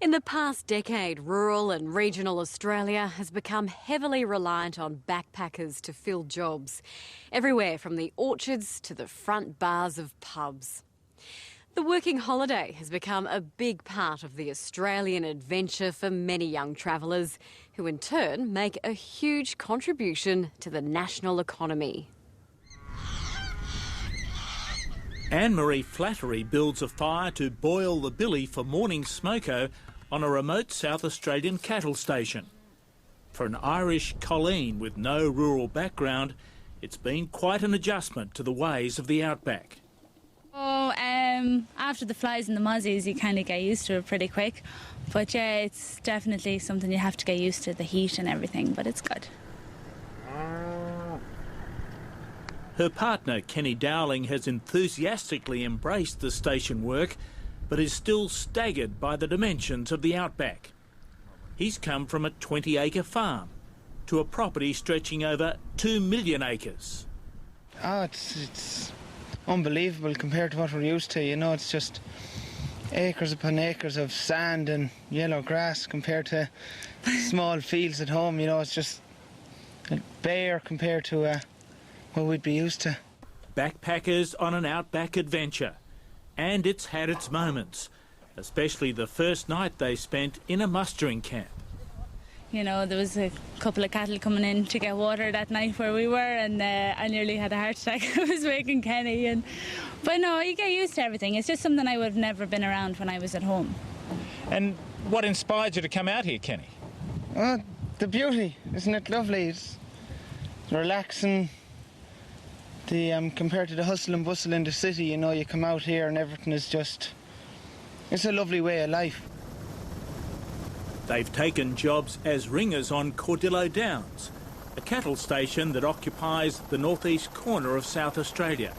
In the past decade, rural and regional Australia has become heavily reliant on backpackers to fill jobs, everywhere from the orchards to the front bars of pubs. The working holiday has become a big part of the Australian adventure for many young travellers, who in turn make a huge contribution to the national economy. Anne-Marie Flattery builds a fire to boil the billy for morning smoko on a remote South Australian cattle station. For an Irish colleen with no rural background, it's been quite an adjustment to the ways of the outback. Oh, after the flies and the mozzies, you kind of get used to it pretty quick. But yeah, it's definitely something you have to get used to, the heat and everything, but it's good. Her partner, Kenny Dowling, has enthusiastically embraced the station work, but is still staggered by the dimensions of the outback. He's come from a 20-acre farm to a property stretching over 2 million acres. Oh, it's unbelievable compared to what we're used to. You know, it's just acres upon acres of sand and yellow grass compared to small fields at home. You know, it's just bare compared to what we'd be used to. Backpackers on an outback adventure. And it's had its moments, especially the first night they spent in a mustering camp. You know, there was a couple of cattle coming in to get water that night where we were, and I nearly had a heart attack. I was waking Kenny. But no, you get used to everything. It's just something I would have never been around when I was at home. And what inspired you to come out here, Kenny? Oh, the beauty. Isn't it lovely? It's relaxing. Compared to the hustle and bustle in the city, you know, you come out here and everything is just... It's a lovely way of life. They've taken jobs as ringers on CORDILLO Downs, a cattle station that occupies the northeast corner of South Australia.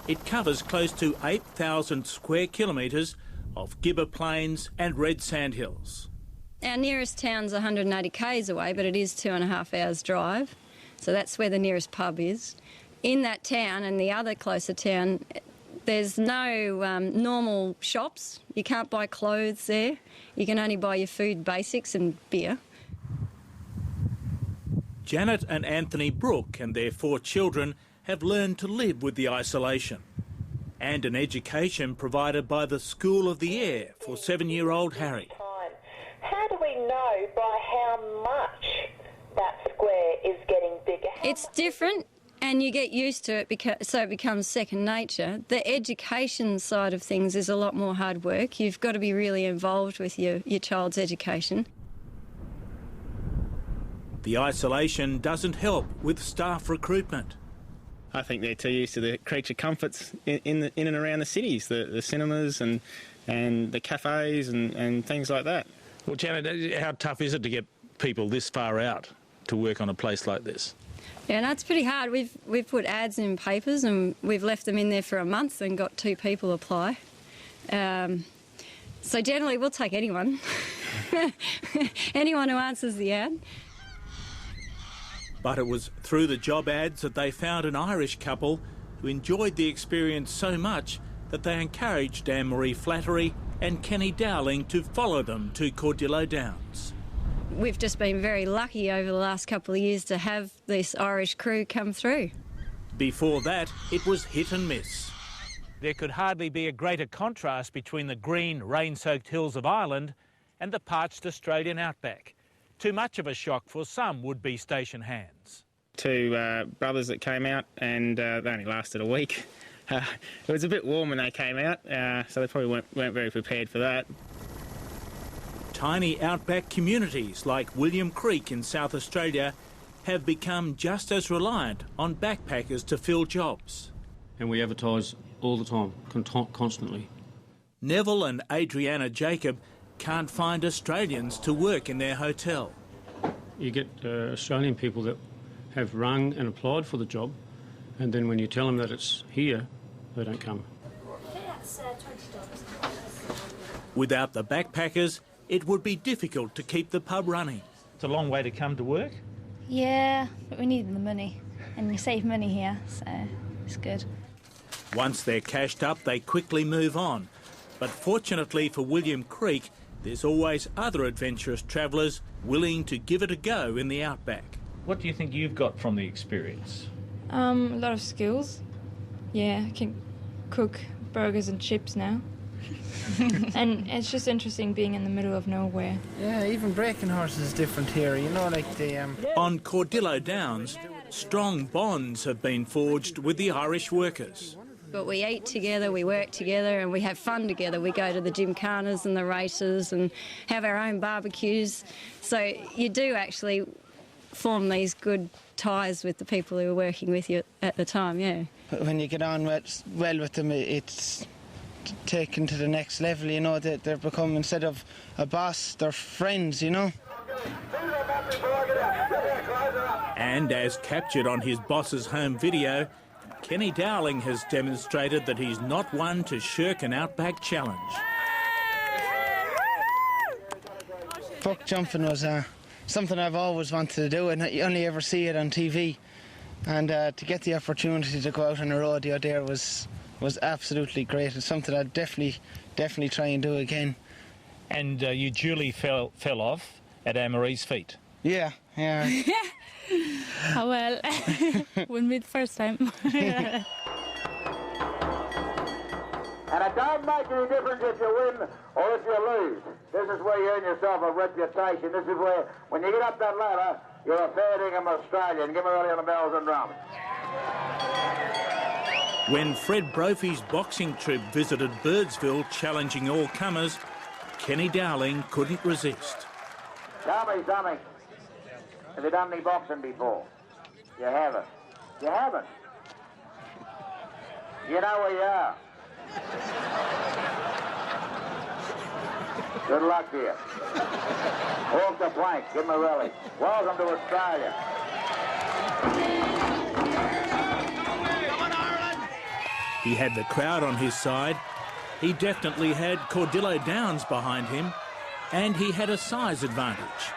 It covers close to 8,000 square kilometres of gibber plains and red sandhills. Our nearest town's 180 k's away, but it is 2.5 hours drive, so that's where the nearest pub is. In that town and the other closer town, there's no normal shops. You can't buy clothes there. You can only buy your food basics and beer. Janet and Anthony Brook and their 4 children have learned to live with the isolation, and an education provided by the School of the Air for 7-year-old Harry. How do we know by how much that square is getting bigger? It's different. And you get used to it, so it becomes second nature. The education side of things is a lot more hard work. You've got to be really involved with your child's education. The isolation doesn't help with staff recruitment. I think they're too used to the creature comforts in and around the cities, the cinemas and the cafes and things like that. Well, Janet, how tough is it to get people this far out to work on a place like this? Yeah, no, it's pretty hard. We've put ads in papers and we've left them in there for a month and got 2 people apply. So generally we'll take anyone. Anyone who answers the ad. But it was through the job ads that they found an Irish couple who enjoyed the experience so much that they encouraged Anne-Marie Flattery and Kenny Dowling to follow them to CORDILLO Downs. We've just been very lucky over the last couple of years to have this Irish crew come through. Before that, it was hit and miss. There could hardly be a greater contrast between the green, rain-soaked hills of Ireland and the parched Australian outback. Too much of a shock for some would-be station hands. 2 brothers that came out, and they only lasted a week. It was a bit warm when they came out, so they probably weren't very prepared for that. Tiny outback communities like William Creek in South Australia have become just as reliant on backpackers to fill jobs. And we advertise all the time, constantly. Neville and Adriana Jacob can't find Australians to work in their hotel. You get Australian people that have rung and applied for the job, and then when you tell them that it's here, they don't come. That's $20. Without the backpackers, it would be difficult to keep the pub running. It's a long way to come to work. Yeah, but we need the money, and you save money here, so it's good. Once they're cashed up, they quickly move on. But fortunately for William Creek, there's always other adventurous travellers willing to give it a go in the outback. What do you think you've got from the experience? A lot of skills. Yeah, I can cook burgers and chips now. And it's just interesting being in the middle of nowhere. Yeah, even breaking horses is different here, you know, like the... On Cordillo Downs, strong bonds have been forged with the Irish workers. But we eat together, we work together, and we have fun together. We go to the gymkhanas and the races and have our own barbecues. So you do actually form these good ties with the people who are working with you at the time, yeah. When you get on well with them, it's taken to the next level, you know. They're become, instead of a boss, they're friends, you know. And as captured on his boss's home video, Kenny Dowling has demonstrated that he's not one to shirk an outback challenge. Buck jumping was something I've always wanted to do, and you only ever see it on TV. And to get the opportunity to go out on a rodeo there was absolutely great. It's something I'd definitely try and do again. And you duly fell off at Anne-Marie's feet. Yeah. Oh, well, wouldn't be the first time. And it don't make any difference if you win or if you lose. This is where you earn yourself a reputation. This is where, when you get up that ladder, you're a fair dinkum Australian. Give me early on the bells and drums. When Fred Brophy's boxing troupe visited Birdsville challenging all comers, Kenny Dowling couldn't resist. Tell me something. Have you done any boxing before? You haven't. You haven't. You know where you are. Good luck to you. Walk the plank. Give him a rally. Welcome to Australia. He had the crowd on his side. He definitely had Cordillo Downs behind him, and he had a size advantage.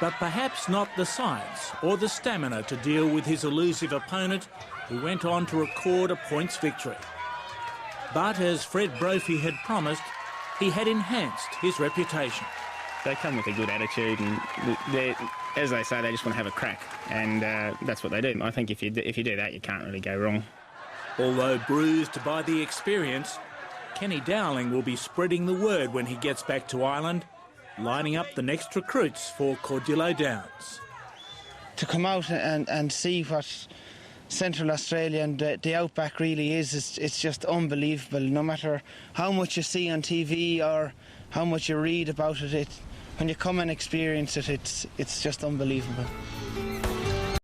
But perhaps not the size or the stamina to deal with his elusive opponent, who went on to record a points victory. But as Fred Brophy had promised, he had enhanced his reputation. They come with a good attitude, and as they say, they just want to have a crack, and that's what they do. I think if you do that, you can't really go wrong. Although bruised by the experience, Kenny Dowling will be spreading the word when he gets back to Ireland, lining up the next recruits for Cordillo Downs. To come out and see what Central Australia and the outback really is, it's just unbelievable. No matter how much you see on TV or how much you read about it, when you come and experience it, it's just unbelievable.